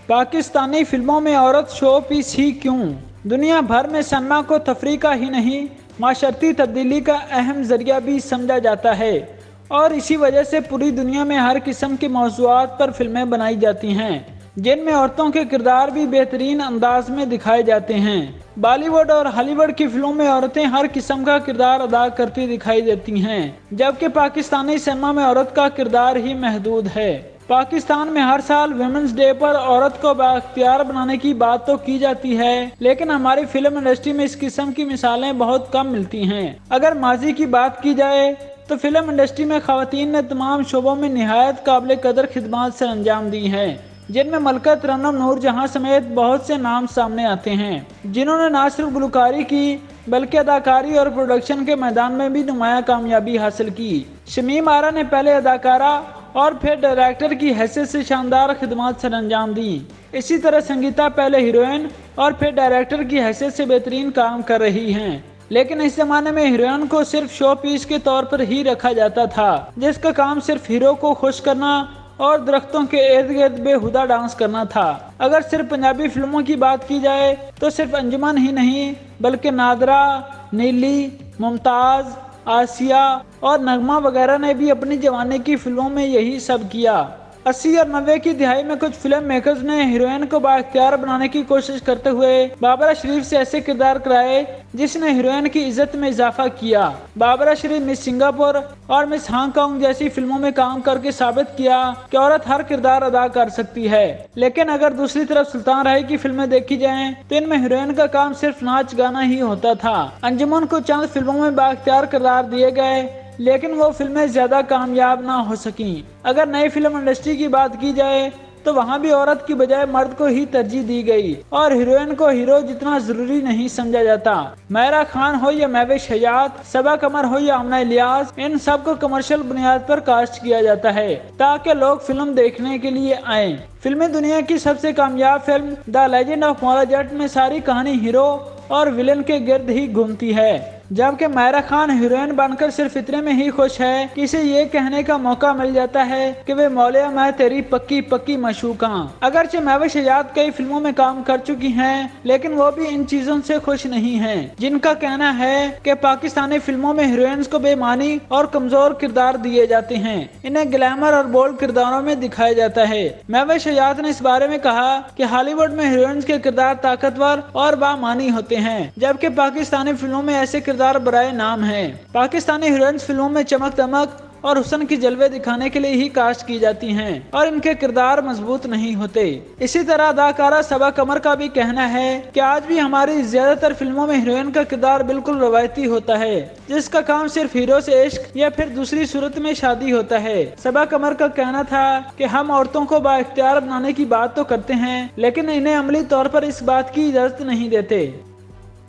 पाकिस्तानी फिल्मों में औरत शो पीस ही क्यों? दुनिया भर में सनमा को तफरीह का ही नहीं, माशरती तब्दीली का अहम जरिया भी समझा जाता है और इसी वजह से पूरी दुनिया में हर किस्म के मौज़ूआत पर फिल्में बनाई जाती हैं, जिनमें औरतों के किरदार भी बेहतरीन अंदाज में दिखाए जाते हैं। बॉलीवुड और हॉलीवुड की फिल्मों में औरतें हर किस्म का किरदार अदा करती दिखाई देती हैं, जबकि पाकिस्तानी सिनेमा में औरत का किरदार ही महदूद है। पाकिस्तान में हर साल वुमेन्स डे पर औरत को बाख्तियार बनाने की बात तो की जाती है, लेकिन हमारी फिल्म इंडस्ट्री में इस किस्म की मिसालें बहुत कम मिलती हैं। अगर माजी की बात की जाए तो फिल्म इंडस्ट्री में ख़वातीन ने तमाम शोबों में निहायत काबिल कदर खिदमत से अंजाम दी हैं, जिनमें मलका तरन्नुम नूरजहां समेत बहुत से नाम सामने आते हैं, जिन्होंने न सिर्फ गुलकारी की बल्कि अदाकारी और प्रोडक्शन के मैदान में भी नुमाया कामयाबी हासिल की। शमीम आरा ने पहले अदाकारा और फिर डायरेक्टर की हैसियत से शानदार खिदमत सर अंजाम दी। इसी तरह संगीता पहले हीरोइन और फिर डायरेक्टर की हैसियत से बेहतरीन काम कर रही हैं, लेकिन इस जमाने में हीरोइन को सिर्फ शो पीस के तौर पर ही रखा जाता था, जिसका काम सिर्फ हीरो को खुश करना और दरख्तों के इर्द गिर्द बेहुदा डांस करना था। अगर सिर्फ पंजाबी फिल्मों की बात की जाए तो सिर्फ अंजुमन ही नहीं बल्कि नादरा, नीली, मुमताज, आसिया और नगमा वगैरह ने भी अपनी जवानी की फिल्मों में यही सब किया। 80 और 90 की दिहाई में कुछ फिल्म मेकर्स ने हीरोइन को बाख्तियार बनाने की कोशिश करते हुए बाबरा शरीफ से ऐसे किरदार कराए जिसने हीरोइन की इज्जत में इजाफा किया। बाबरा शरीफ मिस सिंगापुर और मिस हांगकांग जैसी फिल्मों में काम करके साबित किया कि औरत हर किरदार अदा कर सकती है। लेकिन अगर दूसरी तरफ सुल्तान राय की फिल्में देखी जाएं तो इनमें हीरोइन का काम सिर्फ नाच गाना ही होता था। अंजुमन को चंद फिल्मों में बाख्तियार किरदार दिए गए, लेकिन वो फिल्में ज्यादा कामयाब ना हो सकीं। अगर नई फिल्म इंडस्ट्री की बात की जाए तो वहाँ भी औरत की बजाय मर्द को ही तरजीह दी गई और हीरोइन को हीरो जितना जरूरी नहीं समझा जाता। मायरा खान हो या महविश हयात, सबा कमर हो या आमना इलियास, इन सब को कमर्शियल बुनियाद पर कास्ट किया जाता है ताकि लोग फिल्म देखने के लिए आए। फिल्मी दुनिया की सबसे कामयाब film the legend of Maula Jatt में सारी कहानी हीरो और विलेन के गिर्द ही घूमती है, जबकि मायरा खान हीरोइन बनकर सिर्फ इतने में ही खुश है कि इसे ये कहने का मौका मिल जाता है कि वे मौलिया मैं तेरी पक्की पक्की मशूका। अगरचे महविश हयात कई फिल्मों में काम कर चुकी हैं, लेकिन वो भी इन चीजों से खुश नहीं हैं, जिनका कहना है कि पाकिस्तानी फिल्मों में हीरोइंस को बेमानी और कमजोर किरदार दिए जाते हैं, इन्हें ग्लैमर और बोल्ड किरदारों में दिखाया जाता है। महविश हयात ने इस बारे में कहा कि हॉलीवुड में हीरोइंस के किरदार ताकतवर और बामानी होते हैं, जबकि पाकिस्तानी फिल्मों में ऐसे किरदार बराए नाम हैं। पाकिस्तानी हीरोइंस फिल्मों में चमक दमक और हुस्न की जलवे दिखाने के लिए ही कास्ट की जाती हैं और इनके किरदार मजबूत नहीं होते। इसी तरह अदाकारा सबा कमर का भी कहना है कि आज भी हमारी ज्यादातर फिल्मों में हीरोइन का किरदार बिल्कुल रवायती होता है, जिसका काम सिर्फ हीरो से इश्क या फिर दूसरी सूरत में शादी होता है। सबा कमर का कहना था कि हम औरतों को बाइख्तियार बनाने की बात तो करते हैं, लेकिन इन्हें अमली तौर पर इस बात की इजाजत नहीं देते।